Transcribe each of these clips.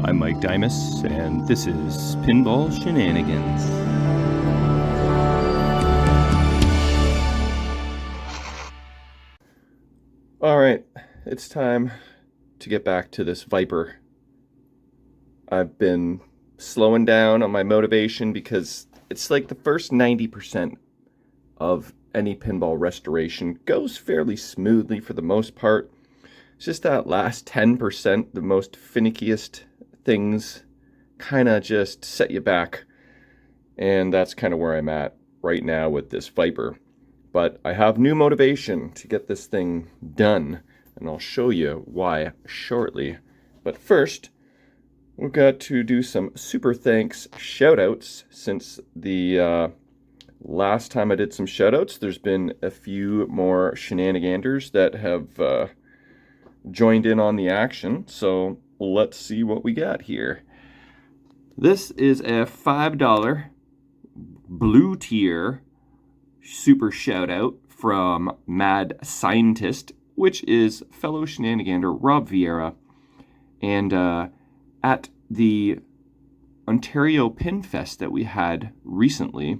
I'm Mike Dimas, and this is Pinball Shenanigans. Alright, it's time to get back to this Viper. I've been slowing down on my motivation because it's like the first 90% of any pinball restoration goes fairly smoothly for the most part. It's just that last 10%, the most finickiest things kind of just set you back, and that's kind of where I'm at right now with this Viper. But I have new motivation to get this thing done, and I'll show you why shortly. But first, we've got to do some super thanks shoutouts. Since the last time I did some shoutouts, there's been a few more shenaniganders that have joined in on the action, so let's see what we got here. This is a $5 blue tier super shout out from Mad Scientist, which is fellow shenanigander Rob Vieira. And at the Ontario Pin Fest that we had recently,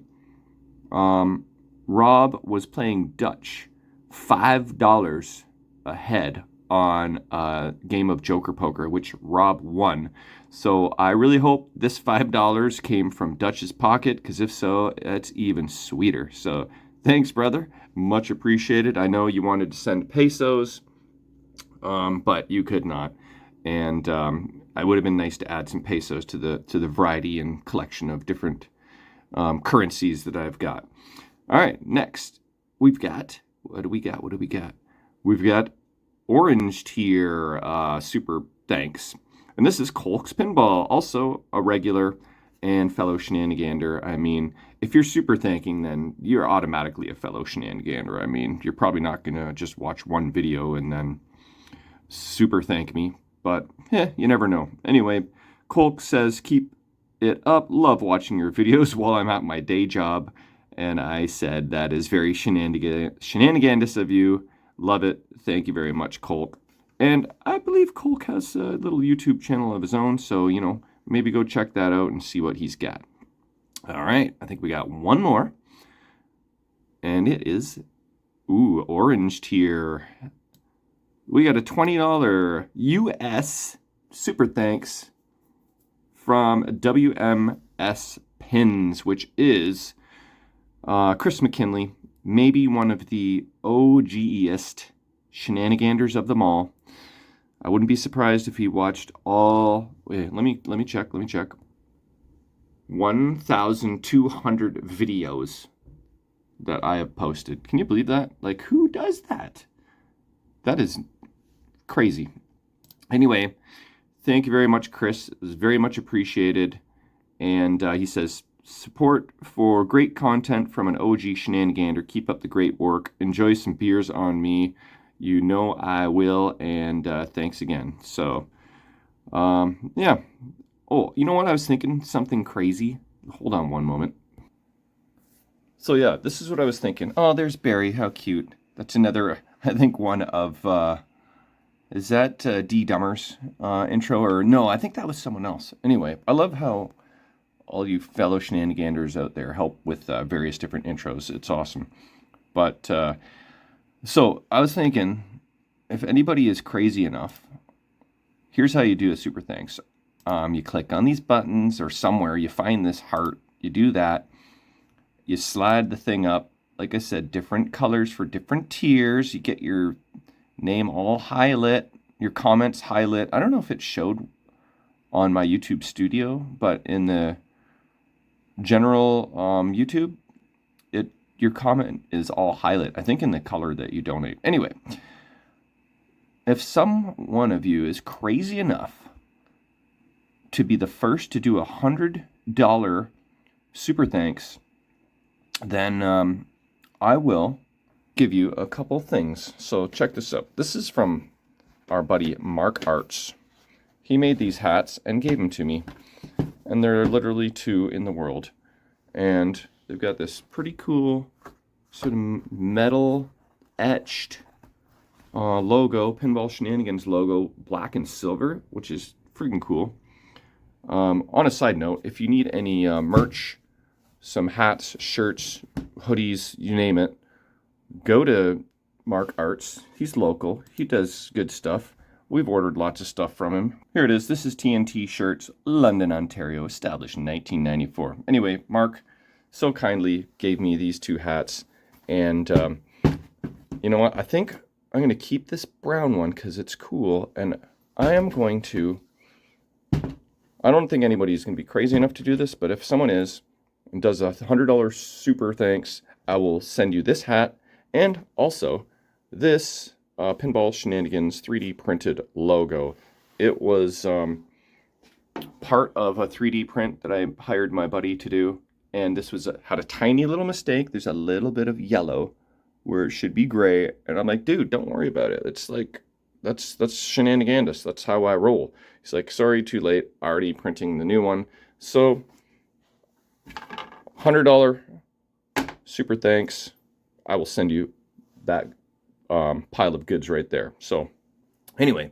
Rob was playing Dutch $5 ahead on a game of Joker Poker, which Rob won. So I really hope this $5 came from Dutch's pocket, because if so, it's even sweeter. So thanks, brother. Much appreciated. I know you wanted to send pesos, but you could not. And it would have been nice to add some pesos to the variety and collection of different currencies that I've got. All right, next we've got, what do we got? We've got orange tier super thanks, and this is Colk's Pinball, also a regular and fellow shenanigander. I mean, if you're super thanking, then you're automatically a fellow shenanigander. I mean, you're probably not gonna just watch one video and then super thank me, but you never know. Anyway, Colk says, keep it up, love watching your videos while I'm at my day job. And I said, that is very shenanigandous of you. Love it. Thank you very much, Colk. And I believe Colk has a little YouTube channel of his own, so, you know, maybe go check that out and see what he's got. All right, I think we got one more. And it is, orange tier. We got a $20 US super thanks from WMS Pins, which is Chris McKinley, maybe one of the OGest shenaniganders of them all. I wouldn't be surprised if he watched all. Wait, let me check. 1,200 videos that I have posted. Can you believe that? Like, who does that? That is crazy. Anyway, thank you very much, Chris. It was very much appreciated. And he says, support for great content from an OG shenanigander. Keep up the great work. Enjoy some beers on me. You know I will. And thanks again. So, yeah. Oh, you know what? I was thinking something crazy. Hold on one moment. So, yeah, this is what I was thinking. Oh, there's Barry. How cute. That's another, I think, one of, is that D. Dummer's intro? Or no, I think that was someone else. Anyway, I love how all you fellow shenaniganders out there help with various different intros. It's awesome. But, so I was thinking, if anybody is crazy enough, here's how you do a super thanks. You click on these buttons, or somewhere you find this heart. You do that. You slide the thing up. Like I said, different colors for different tiers. You get your name all highlit, your comments highlit. I don't know if it showed on my YouTube studio, but in the general YouTube, your comment is all highlight, I think in the color that you donate. Anyway, if some one of you is crazy enough to be the first to do $100 super thanks, then I will give you a couple things. So check this out. This is from our buddy Mark Arts. He made these hats and gave them to me, and there are literally 2 in the world. And they've got this pretty cool sort of metal etched logo, Pinball Shenanigans logo, black and silver, which is freaking cool. On a side note, if you need any merch, some hats, shirts, hoodies, you name it, go to Mark Arts. He's local. He does good stuff. We've ordered lots of stuff from him. Here it is. This is TNT Shirts, London, Ontario, established in 1994. Anyway, Mark so kindly gave me these two hats. And you know what? I think I'm going to keep this brown one because it's cool. And I am going to... I don't think anybody's going to be crazy enough to do this, but if someone is and does a $100 super thanks, I will send you this hat and also this Pinball Shenanigans 3D printed logo. It was part of a 3D print that I hired my buddy to do, and this had a tiny little mistake. There's a little bit of yellow where it should be gray, and I'm like, dude, don't worry about it. It's like, that's Shenanigans. That's how I roll. He's like, sorry, too late. Already printing the new one. So, $100 super thanks. I will send you that pile of goods right there. So, anyway,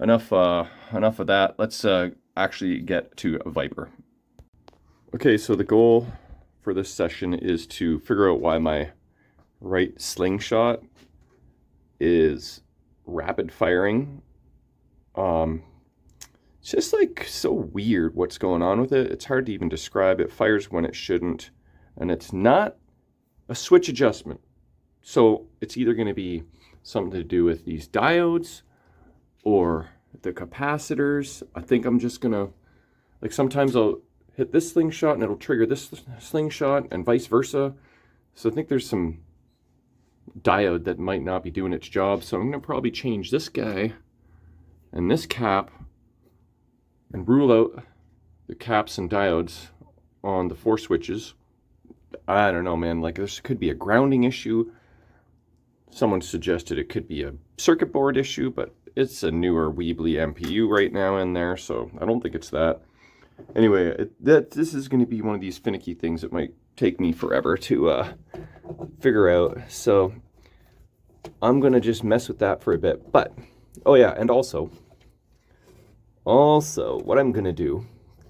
enough of that. Let's actually get to Viper. Okay, so the goal for this session is to figure out why my right slingshot is rapid firing. It's just like so weird what's going on with it. It's hard to even describe. It fires when it shouldn't, and it's not a switch adjustment. So it's either going to be something to do with these diodes or the capacitors. I think I'm just gonna, like, sometimes I'll hit this slingshot and it'll trigger this slingshot and vice versa. So I think there's some diode that might not be doing its job. So I'm gonna probably change this guy and this cap and rule out the caps and diodes on the 4 switches. I don't know, man. Like, this could be a grounding issue. Someone suggested it could be a circuit board issue, but it's a newer Weebly MPU right now in there, so I don't think it's that. Anyway, this is going to be one of these finicky things that might take me forever to figure out. So I'm going to just mess with that for a bit. But, oh yeah, and also, what I'm going to do,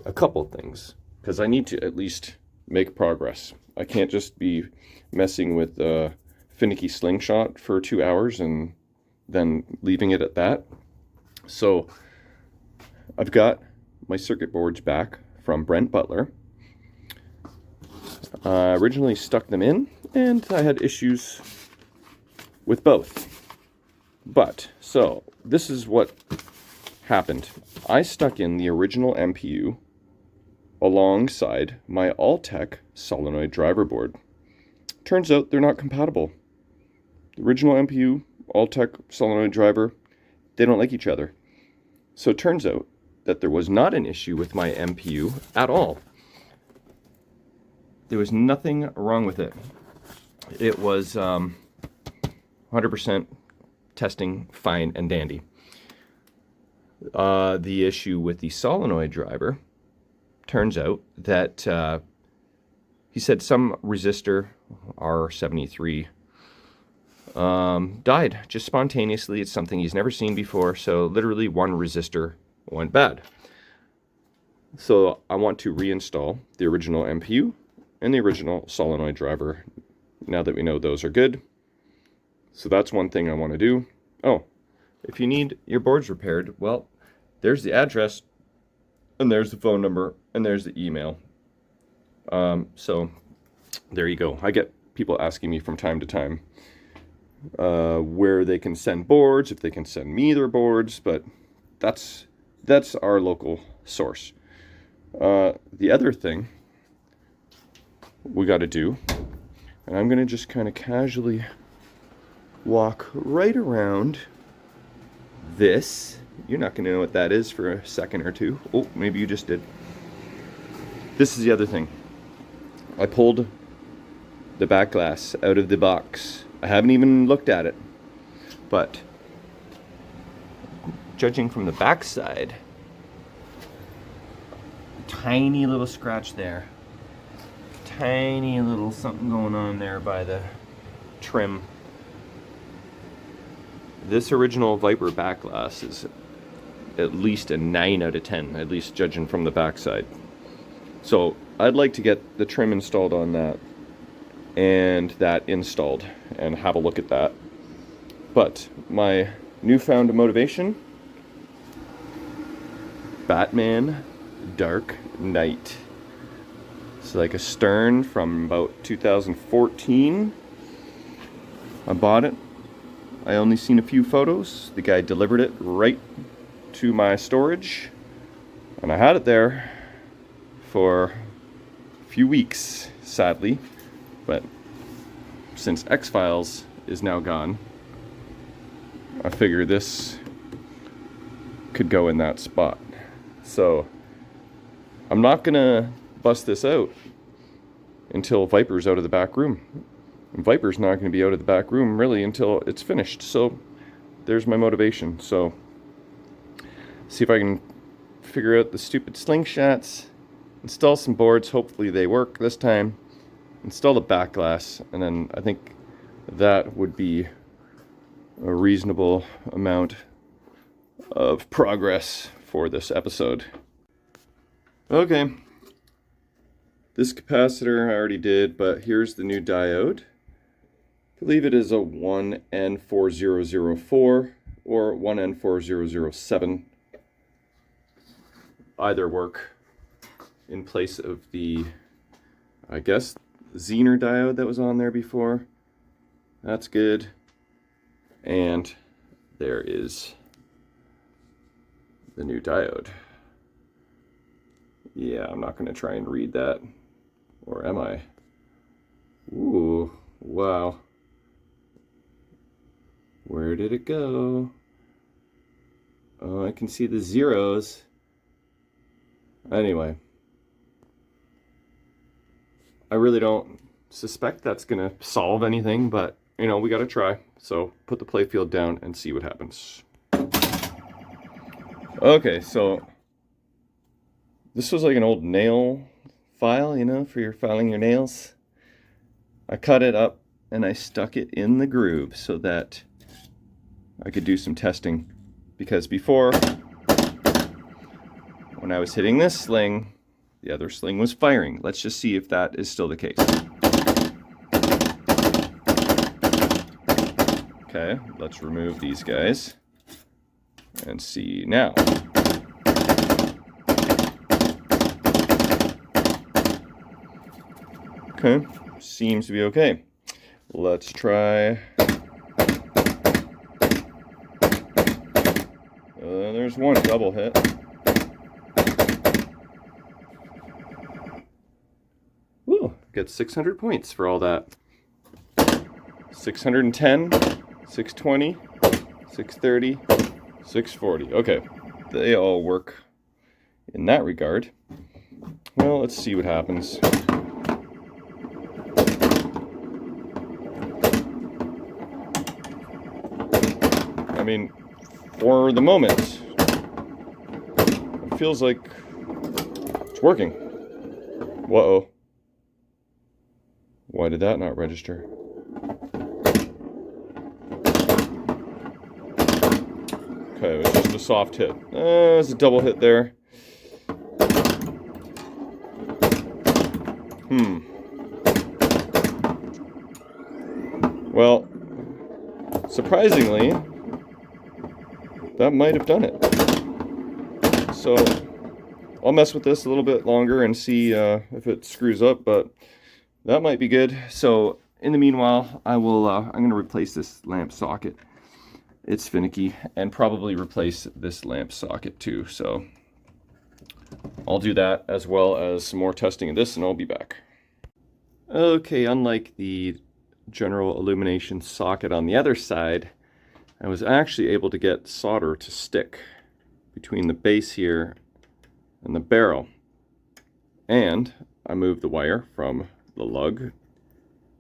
a couple things, because I need to at least make progress. I can't just be messing with finicky slingshot for 2 hours and then leaving it at that. So I've got my circuit boards back from Brent Butler. I originally stuck them in and I had issues with both. But, so this is what happened. I stuck in the original MPU alongside my Alltech solenoid driver board. Turns out they're not compatible. The original MPU, Alltech solenoid driver, they don't like each other. So it turns out that there was not an issue with my MPU at all. There was nothing wrong with it. It was 100% testing fine and dandy. The issue with the solenoid driver, turns out that he said some resistor, R73, died just spontaneously. It's something he's never seen before, so literally one resistor went bad. So I want to reinstall the original MPU and the original solenoid driver now that we know those are good. So that's one thing I want to do. Oh, if you need your boards repaired, well, there's the address, and there's the phone number, and there's the email. So there you go. I get people asking me from time to time where they can send boards, if they can send me their boards, but that's our local source. The other thing we got to do, and I'm going to just kind of casually walk right around this. You're not going to know what that is for a second or two. Oh, maybe you just did. This is the other thing. I pulled the Backglass out of the box. I haven't even looked at it, but judging from the back side, tiny little scratch there. Tiny little something going on there by the trim. This original Viper Backglass is at least a 9 out of 10, at least judging from the backside. So I'd like to get the trim installed on that and that installed and have a look at that. But my newfound motivation, Batman Dark Knight. It's like a Stern from about 2014. I bought it. I only seen a few photos. The guy delivered it right to my storage, and I had it there for a few weeks, sadly. But since X-Files is now gone, I figure this could go in that spot. So I'm not gonna bust this out until Viper's out of the back room. And Viper's not gonna be out of the back room really until it's finished. So there's my motivation. So see if I can figure out the stupid slingshots, install some boards, hopefully they work this time, install the backglass, and then I think that would be a reasonable amount of progress for this episode. Okay, this capacitor I already did, but here's the new diode. I believe it is a 1N4004 or 1N4007. Either work in place of the, I guess, Zener diode that was on there before. That's good. And there is the new diode. Yeah, I'm not going to try and read that. Or am I? Ooh, wow. Where did it go? Oh, I can see the zeros. Anyway. I really don't suspect that's going to solve anything, but, you know, we got to try. So put the playfield down and see what happens. Okay, so this was like an old nail file, you know, for your filing your nails. I cut it up and I stuck it in the groove so that I could do some testing. Because before, when I was hitting this sling, the other sling was firing. Let's just see if that is still the case. Okay, let's remove these guys and see now. Okay, seems to be okay. Let's try. There's one double hit. Woo, get 600 points for all that. 610, 620, 630, 640. Okay, they all work in that regard. Well, let's see what happens. I mean, for the moment, it feels like it's working. Whoa. Why did that not register? Okay, it was just a soft hit. There's a double hit there. Well, surprisingly, that might have done it. So I'll mess with this a little bit longer and see if it screws up, but that might be good. So in the meanwhile, I'm going to replace this lamp socket. It's finicky, and probably replace this lamp socket too. So I'll do that as well as some more testing of this, and I'll be back. Okay, unlike the general illumination socket on the other side, I was actually able to get solder to stick between the base here and the barrel. And I moved the wire from the lug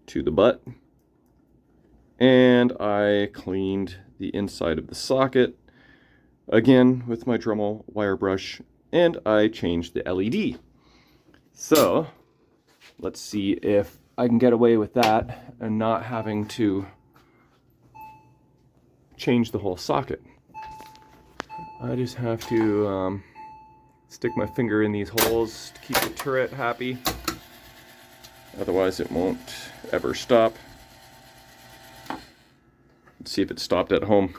to the butt, and I cleaned the inside of the socket again with my Dremel wire brush, and I changed the LED. So let's see if I can get away with that and not having to change the whole socket. I just have to stick my finger in these holes to keep the turret happy. Otherwise it won't ever stop. Let's see if it stopped at home.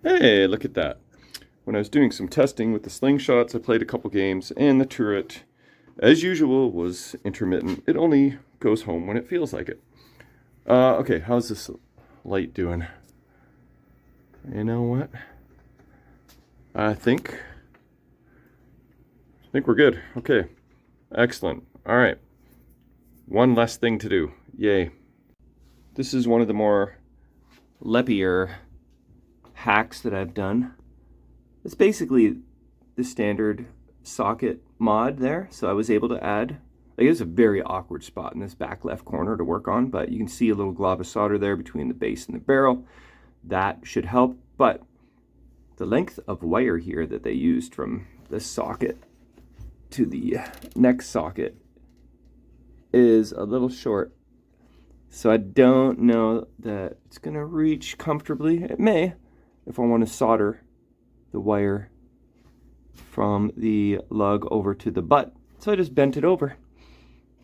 Hey, look at that. When I was doing some testing with the Slingshots, I played a couple games, and the turret, as usual, was intermittent. It only goes home when it feels like it. Okay, how's this light doing? You know what? I think we're good. Okay, excellent. All right, one less thing to do. Yay. This is one of the more leppier hacks that I've done. It's basically the standard socket mod there. So I was able to add, like, it's a very awkward spot in this back left corner to work on, but you can see a little glob of solder there between the base and the barrel. That should help, but the length of wire here that they used from the socket to the next socket is a little short. So I don't know that it's gonna reach comfortably. It may, if I want to solder the wire from the lug over to the butt. So I just bent it over.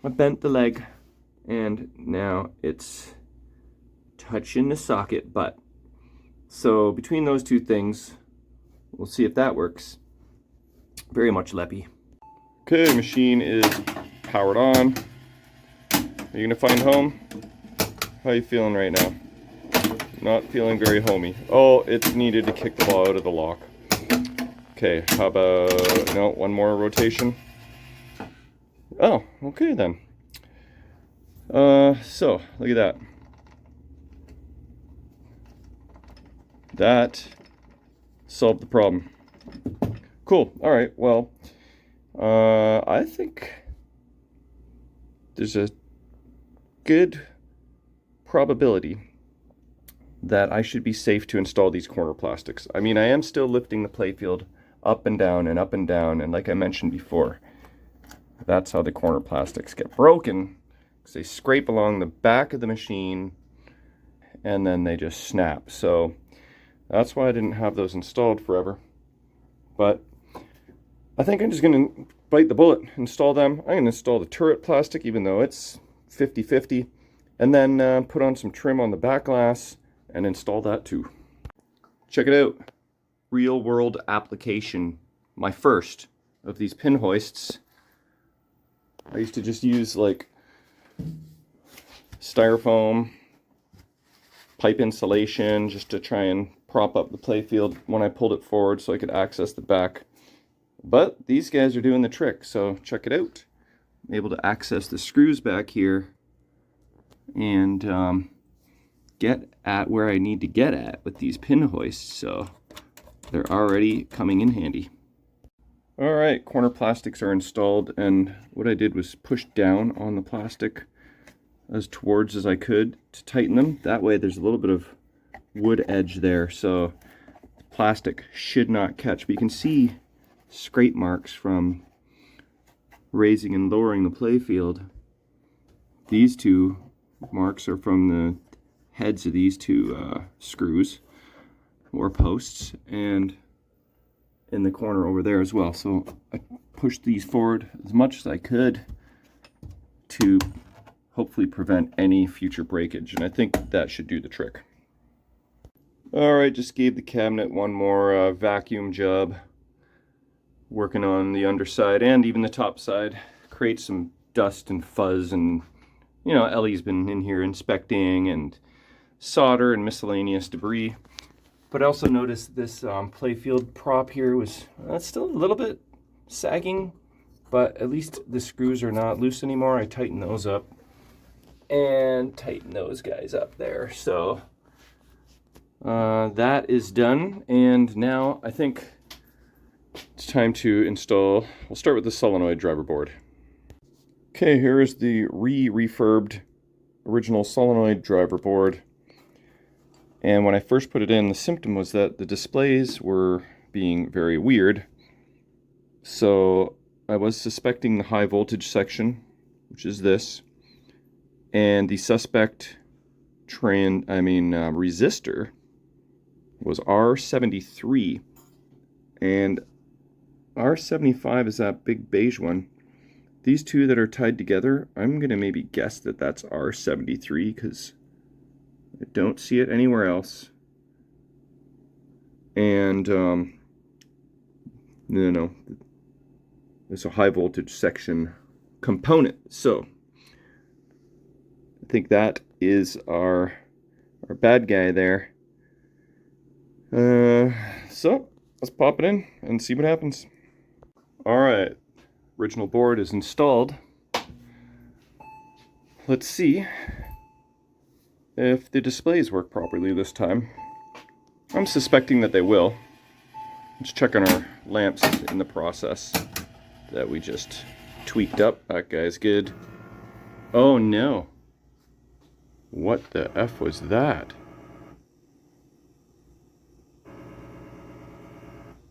I bent the leg, and now it's touching the socket butt. So between those two things, we'll see if that works. Very much leppy. Okay, machine is powered on. Are you gonna find home? How are you feeling right now? Not feeling very homey. Oh, it needed to kick the ball out of the lock. Okay, how about, no, one more rotation. Oh, okay then. So, look at that. That solved the problem. Cool, all right, well, I think there's a good probability that I should be safe to install these corner plastics. I mean, I am still lifting the playfield up and down and up and down, and like I mentioned before, that's how the corner plastics get broken, because they scrape along the back of the machine and then they just snap. So that's why I didn't have those installed forever. But I think I'm just gonna bite the bullet, install them. I'm gonna install the turret plastic, even though it's 50-50, and then put on some trim on the back glass and install that too. Check it out. Real world application. My first of these pin hoists. I used to just use like styrofoam, pipe insulation, just to try and prop up the playfield when I pulled it forward so I could access the back. But these guys are doing the trick, so check it out. I'm able to access the screws back here and get at where I need to get at with these pin hoists, so they're already coming in handy. All right, corner plastics are installed, and what I did was push down on the plastic as towards as I could to tighten them. That way there's a little bit of wood edge there, so the plastic should not catch. But you can see scrape marks from raising and lowering the playfield. These two marks are from the heads of these two screws or posts, and in the corner over there as well. So I pushed these forward as much as I could to hopefully prevent any future breakage, and I think that should do the trick. All right, just gave the cabinet one more vacuum job, working on the underside and even the top side. Create some dust and fuzz, and you know, Ellie's been in here inspecting, and solder and miscellaneous debris. But I also noticed this playfield prop here was still a little bit sagging, but at least the screws are not loose anymore. I tightened those up and tighten those guys up there. So that is done, and now I think it's time to install. We'll start with the solenoid driver board. Okay, here is the refurbed original solenoid driver board. And when I first put it in, the symptom was that the displays were being very weird. So I was suspecting the high voltage section, which is this, and the suspect resistor was R73. And R75 is that big beige one. These two that are tied together, I'm going to maybe guess that that's R73 because I don't see it anywhere else. And, no, it's a high voltage section component. So, I think that is our bad guy there. So, let's pop it in and see what happens. Alright, original board is installed. Let's see if the displays work properly this time. I'm suspecting that they will. Let's check on our lamps in the process that we just tweaked up. That guy's good. Oh no. What the F was that?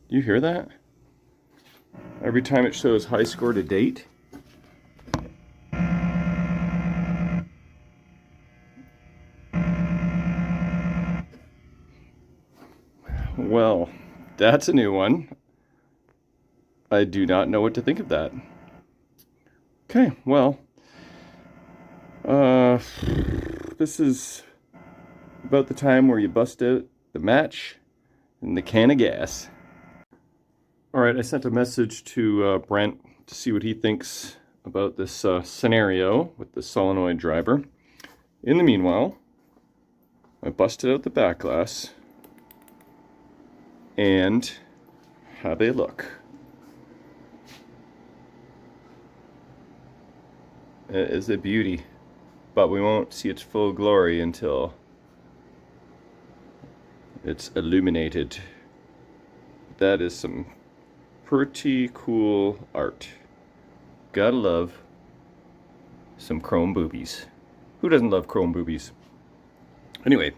Do you hear that? Every time it shows high score to date. Well, that's a new one. I do not know what to think of that. Okay, well, this is about the time where you bust out the match and the can of gas. Alright, I sent a message to Brent to see what he thinks about this scenario with the solenoid driver. In the meanwhile, I busted out the backglass and have a look. It is a beauty, but we won't see its full glory until it's illuminated. That is some pretty cool art. Gotta love some chrome boobies. Who doesn't love chrome boobies? Anyway,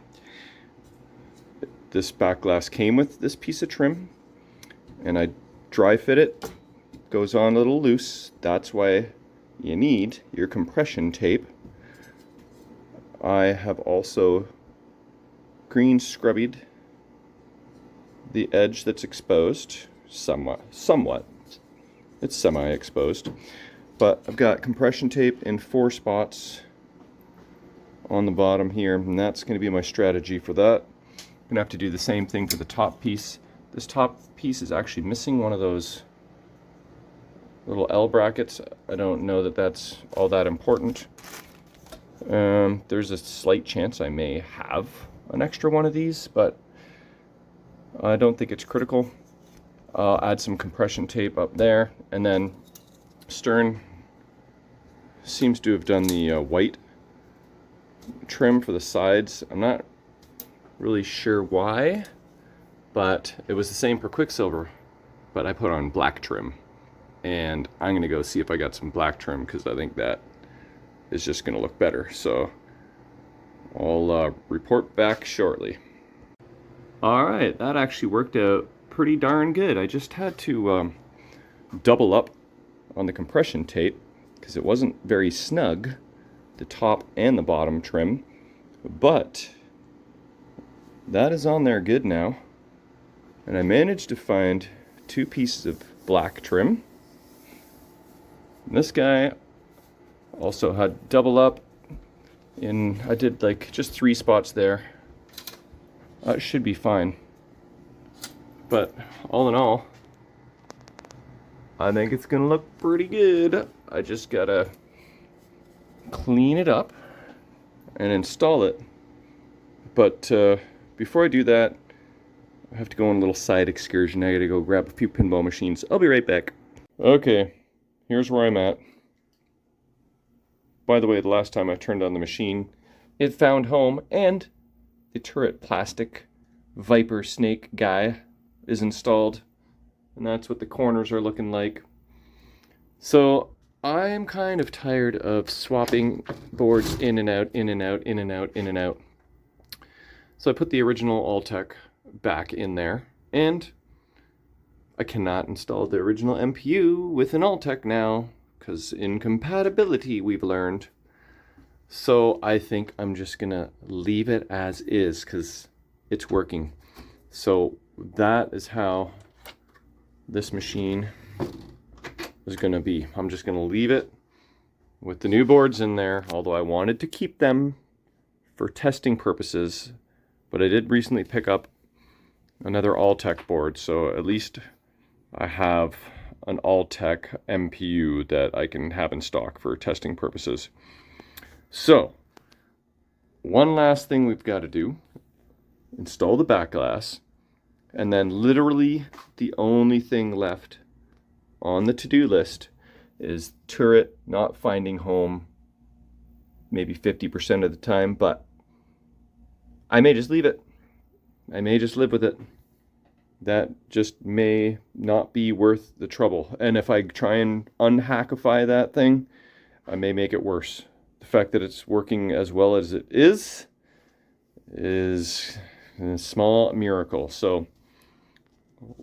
this backglass came with this piece of trim, and I dry fit it. Goes on a little loose. That's why you need your compression tape. I have also green scrubbied the edge that's exposed. Somewhat. It's semi-exposed. But I've got compression tape in 4 spots on the bottom here, and that's going to be my strategy for that. I'm going to have to do the same thing for the top piece. This top piece is actually missing one of those little L brackets. I don't know that that's all that important. There's a slight chance I may have an extra one of these, but I don't think it's critical. I'll add some compression tape up there, and then Stern seems to have done the white trim for the sides. I'm not really sure why, but it was the same for Quicksilver, but I put on black trim, and I'm gonna go see if I got some black trim because I think that is just gonna look better. So I'll report back shortly. Alright, that actually worked out pretty darn good. I just had to double up on the compression tape because it wasn't very snug, the top and the bottom trim, but that is on there good now. And I managed to find 2 pieces of black trim. And this guy also had double up in, I did like just 3 spots there. It should be fine. But all in all, I think it's gonna look pretty good. I just gotta clean it up and install it. But before I do that, I have to go on a little side excursion. I gotta go grab a few pinball machines. I'll be right back. Okay, here's where I'm at. By the way, the last time I turned on the machine, it found home, and the turret plastic Viper snake guy is installed, and that's what the corners are looking like. So I'm kind of tired of swapping boards in and out, in and out, in and out, in and out. So I put the original Alltech back in there, and I cannot install the original MPU with an Alltech now because incompatibility, we've learned. So I think I'm just gonna leave it as is because it's working. So that is how this machine is going to be. I'm just going to leave it with the new boards in there, although I wanted to keep them for testing purposes, but I did recently pick up another Alltech board, so at least I have an Alltech MPU that I can have in stock for testing purposes. So, one last thing we've got to do, install the Backglass, and then literally the only thing left on the to-do list is turret not finding home maybe 50% of the time, but I may just leave it. I may just live with it. That just may not be worth the trouble. And if I try and unhackify that thing, I may make it worse. The fact that it's working as well as it is a small miracle. So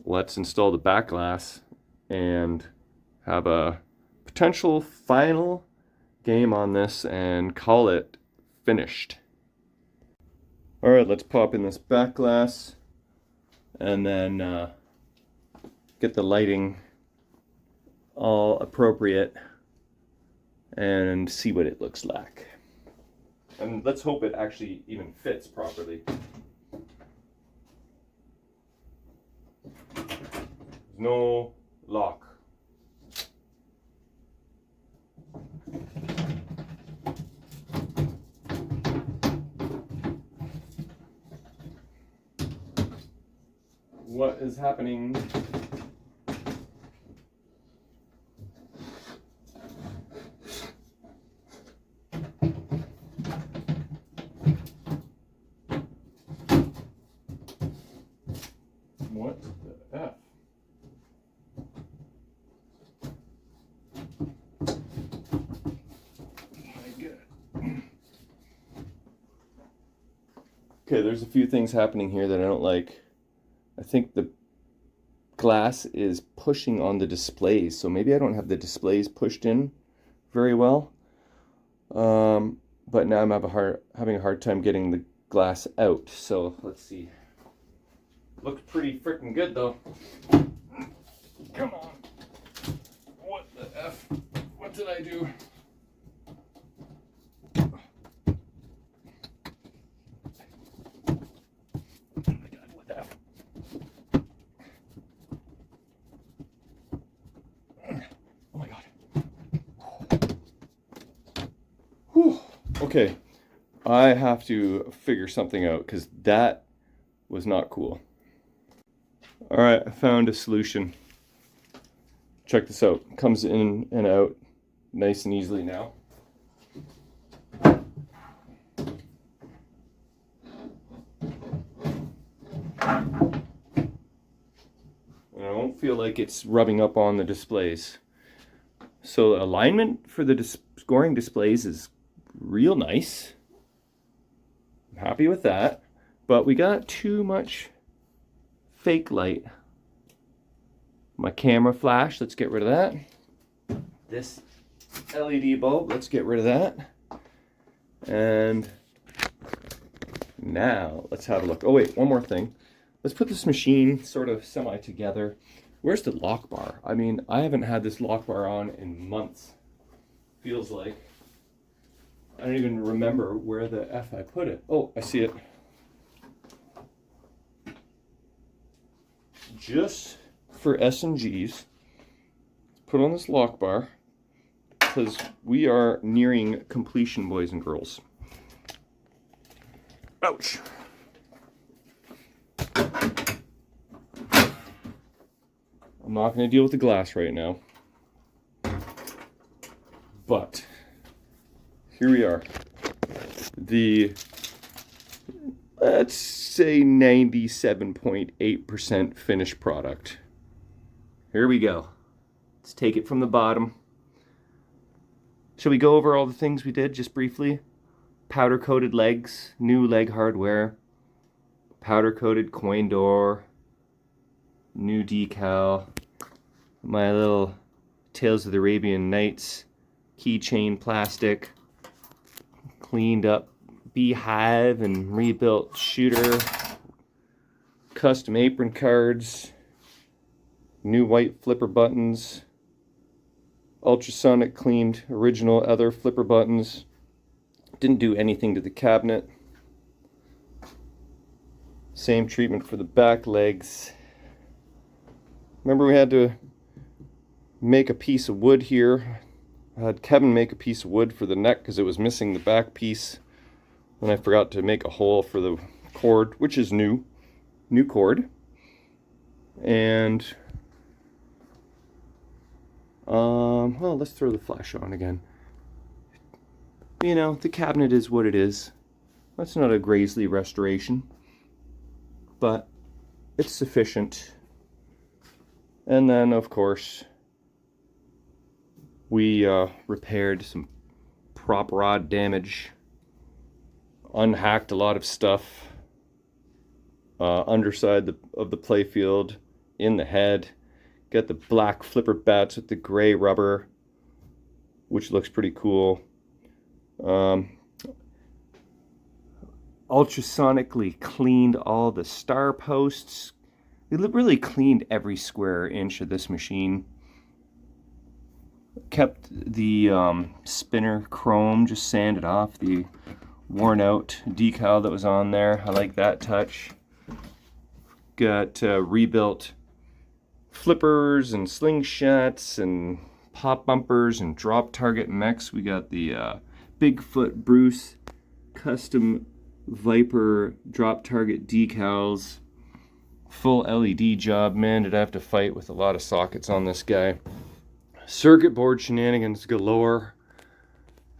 let's install the Backglass and have a potential final game on this and call it finished. All right, let's pop in this Backglass and then get the lighting all appropriate and see what it looks like. And let's hope it actually even fits properly. There's no lock. What is happening? What the F? Okay, there's a few things happening here that I don't like. I think the glass is pushing on the displays, so maybe I don't have the displays pushed in very well. But now I'm having a hard time getting the glass out. So let's see. Looks pretty freaking good though. Come on. What the F? What did I do? Okay, I have to figure something out because that was not cool. All right, I found a solution. Check this out. Comes in and out nice and easily now. And I don't feel like it's rubbing up on the displays. So alignment for the scoring displays is real nice. I'm happy with that, but we got too much fake light. My camera flash, let's get rid of that. This LED bulb, let's get rid of that. And now let's have a look. Oh wait, one more thing. Let's put this machine sort of semi together. Where's the lock bar? I mean, I haven't had this lock bar on in months. Feels like. I don't even remember where the F I put it. Oh, I see it. Just for S&Gs, put on this lock bar because we are nearing completion, boys and girls. Ouch. I'm not going to deal with the glass right now, but here we are. The, let's say 97.8% finished product. Here we go. Let's take it from the bottom. Shall we go over all the things we did just briefly? Powder coated legs, new leg hardware, powder coated coin door, new decal, my little Tales of the Arabian Nights keychain plastic, cleaned up beehive and rebuilt shooter, custom apron cards, new white flipper buttons. Ultrasonic cleaned original other flipper buttons. Didn't do anything to the cabinet. Same treatment for the back legs. Remember we had to make a piece of wood here. I had Kevin make a piece of wood for the neck because it was missing the back piece. And I forgot to make a hole for the cord, which is new cord. And well, let's throw the flash on again. You know, the cabinet is what it is. That's not a Graisley restoration, but it's sufficient. And then, of course, we repaired some prop rod damage, unhacked a lot of stuff, underside of the playfield, in the head. Got the black flipper bats with the gray rubber, which looks pretty cool. Ultrasonically cleaned all the star posts. We really cleaned every square inch of this machine. Kept the spinner chrome, just sanded off the worn out decal that was on there. I like that touch. Got rebuilt flippers and slingshots and pop bumpers and drop target mechs. We got the Bigfoot Bruce custom Viper drop target decals. Full LED job. Man, did I have to fight with a lot of sockets on this guy. Circuit board shenanigans galore.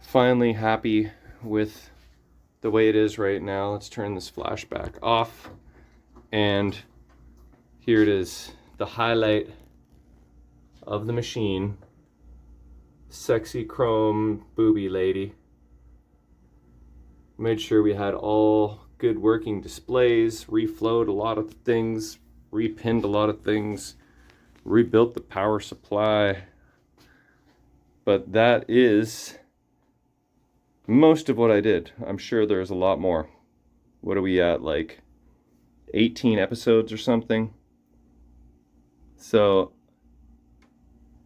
Finally happy with the way it is right now. Let's turn this flashback off. And here it is, the highlight of the machine. Sexy chrome booby lady. Made sure we had all good working displays, reflowed a lot of things, repinned a lot of things, rebuilt the power supply. But that is most of what I did. I'm sure there's a lot more. What are we at, like 18 episodes or something? So,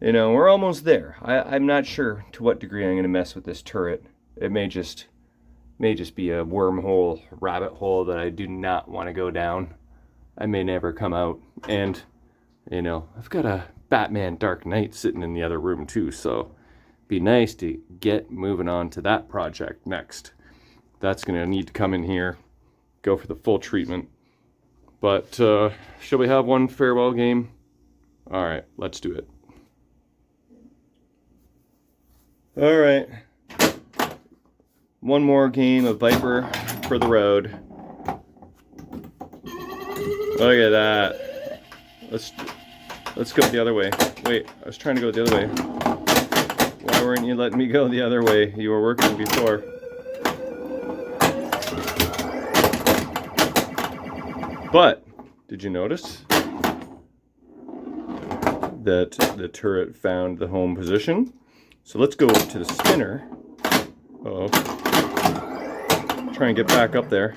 you know, we're almost there. I'm not sure to what degree I'm going to mess with this turret. It may just be a wormhole, rabbit hole that I do not want to go down. I may never come out. And, you know, I've got a Batman Dark Knight sitting in the other room too, so be nice to get moving on to that project next. That's going to need to come in here, go for the full treatment. But shall we have one farewell game? All right, let's do it. All right. One more game of Viper for the road. Look at that. Let's go the other way. Wait, I was trying to go the other way. Why weren't you letting me go the other way? You were working before. But did you notice that the turret found the home position? So let's go to the spinner. Uh-oh. Try and get back up there.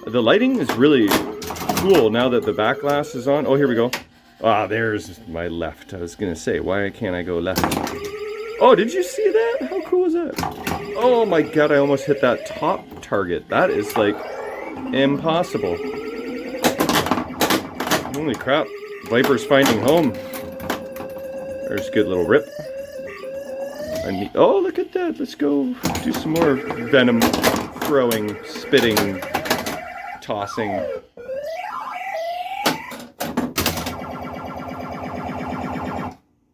The lighting is really cool now that the backglass is on. Oh, here we go. Ah, there's my left. I was gonna say, why can't I go left? Oh, did you see that? How cool is that? Oh my god, I almost hit that top target. That is like impossible. Holy crap. Viper's finding home. There's a good little rip. Oh, look at that. Let's go do some more venom throwing, spitting, tossing.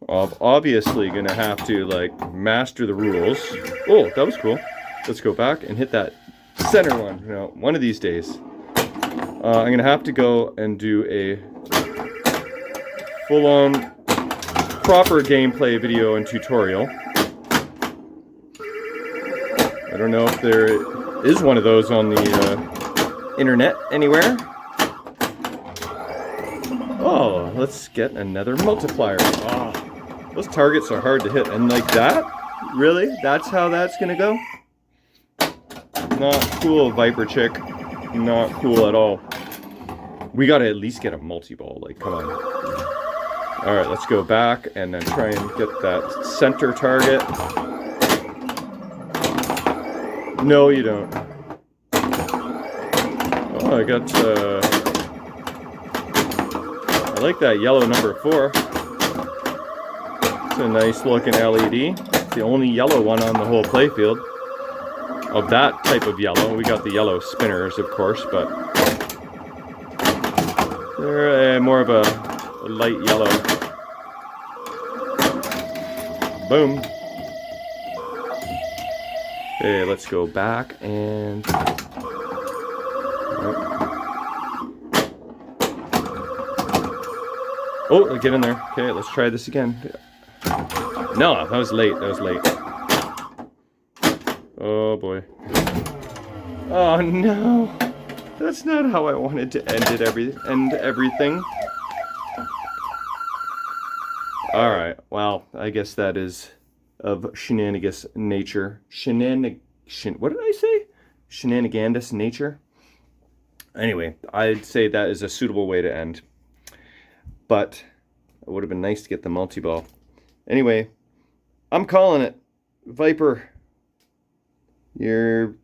Obviously gonna have to like master the rules. Oh, that was cool. Let's go back and hit that center one. You know, one of these days. I'm gonna have to go and do a full-on proper gameplay video and tutorial. I don't know if there is one of those on the internet anywhere. Oh, let's get another multiplier. Oh, those targets are hard to hit. And like that? Really? That's how that's gonna go? Not cool, Viper chick. Not cool at all. We got to at least get a multi-ball. Like, come on. All right, let's go back and then try and get that center target. No, you don't. Oh, I got... I like that yellow number 4. It's a nice looking LED. It's the only yellow one on the whole playfield. Of that type of yellow. We got the yellow spinners, of course, but they're more of a light yellow. Boom. Okay, let's go back and... Oh, get in there. Okay, let's try this again. No, that was late. That was late. Oh boy. Oh no. That's not how I wanted to end everything. Alright, well, I guess that is of shenanigans nature. What did I say? Shenanigans nature? Anyway, I'd say that is a suitable way to end. But it would have been nice to get the multi-ball. Anyway, I'm calling it. Viper. You're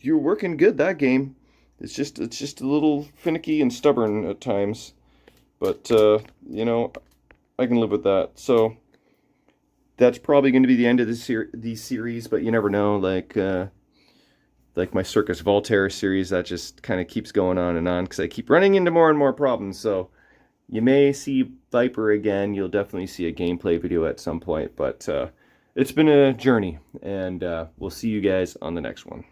working good that game. It's just a little finicky and stubborn at times. But you know, I can live with that. So that's probably going to be the end of these series, but you never know. Like my Circus Voltaire series, that just kind of keeps going on because I keep running into more and more problems. So you may see Viper again. You'll definitely see a gameplay video at some point, but it's been a journey, and we'll see you guys on the next one.